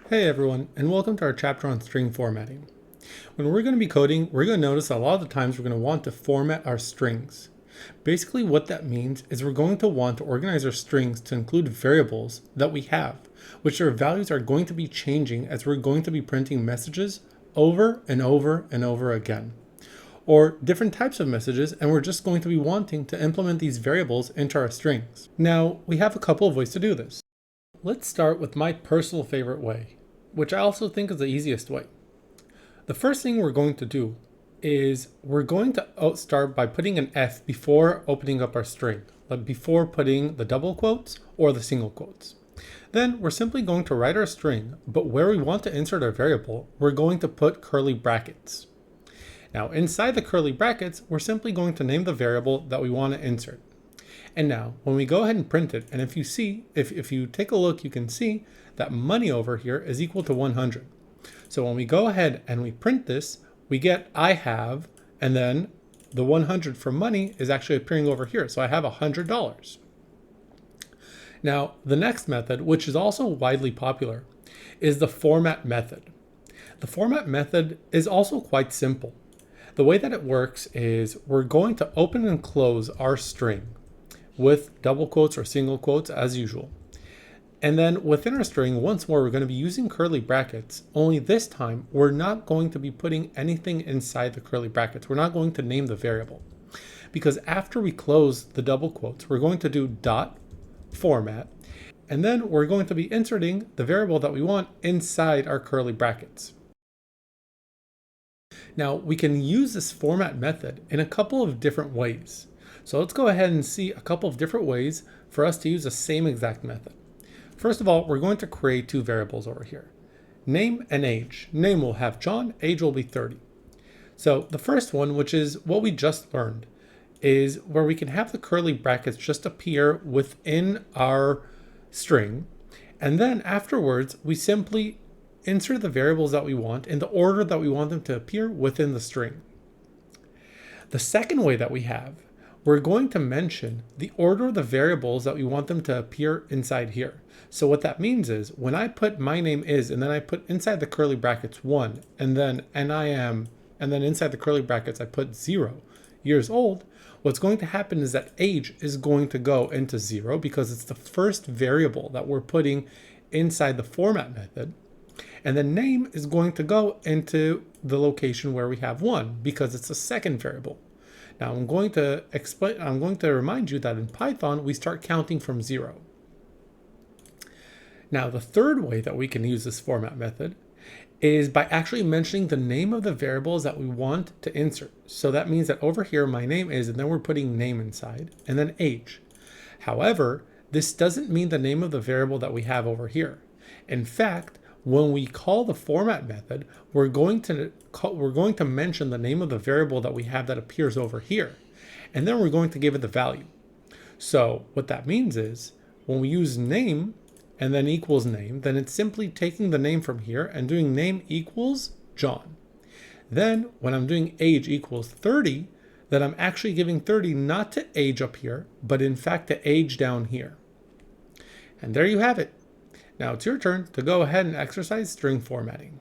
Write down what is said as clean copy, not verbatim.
Hey everyone, and welcome to our chapter on string formatting. When we're going to be coding, we're going to notice a lot of the times we're going to want to format our strings. Basically what that means is we're going to want to organize our strings to include variables that we have, which their values are going to be changing as we're going to be printing messages over and over and over again. Or different types of messages, and we're just going to be wanting to implement these variables into our strings. Now, we have a couple of ways to do this. Let's start with my personal favorite way, which I also think is the easiest way. The first thing we're going to do is we're going to start by putting an F before opening up our string, like before putting the double quotes or the single quotes. Then we're simply going to write our string, but where we want to insert our variable, we're going to put curly brackets. Now inside the curly brackets, we're simply going to name the variable that we want to insert. And now when we go ahead and print it, and if you take a look, you can see that money over here is equal to 100. So when we go ahead and we print this, we get I have, and then the 100 for money is actually appearing over here. So I have $100. Now the next method, which is also widely popular, is the format method. The format method is also quite simple. The way that it works is we're going to open and close our string with double quotes or single quotes as usual. And then within our string, once more, we're going to be using curly brackets, only this time we're not going to be putting anything inside the curly brackets. We're not going to name the variable. Because after we close the double quotes, we're going to do dot format, and then we're going to be inserting the variable that we want inside our curly brackets. Now we can use this format method in a couple of different ways. So let's go ahead and see a couple of different ways for us to use the same exact method. First of all, we're going to create two variables over here, name and age. Name will have John, age will be 30. So the first one, which is what we just learned, is where we can have the curly brackets just appear within our string. And then afterwards, we simply insert the variables that we want in the order that we want them to appear within the string. The second way that we have, we're going to mention the order of the variables that we want them to appear inside here. So what that means is when I put my name is, and then I put inside the curly brackets 1, and then NIM, and then inside the curly brackets I put 0 years old, what's going to happen is that age is going to go into 0 because it's the first variable that we're putting inside the format method. And then name is going to go into the location where we have 1 because it's the second variable. Now I'm going to remind you that in Python, we start counting from 0. Now the third way that we can use this format method is by actually mentioning the name of the variables that we want to insert. So that means that over here, my name is, and then we're putting name inside, and then age. However, this doesn't mean the name of the variable that we have over here. In fact, when we call the format method, we're going to mention the name of the variable that we have that appears over here. And then we're going to give it the value. So what that means is when we use name and then equals name, then it's simply taking the name from here and doing name equals John. Then when I'm doing age equals 30, then I'm actually giving 30 not to age up here, but in fact to age down here. And there you have it. Now it's your turn to go ahead and exercise string formatting.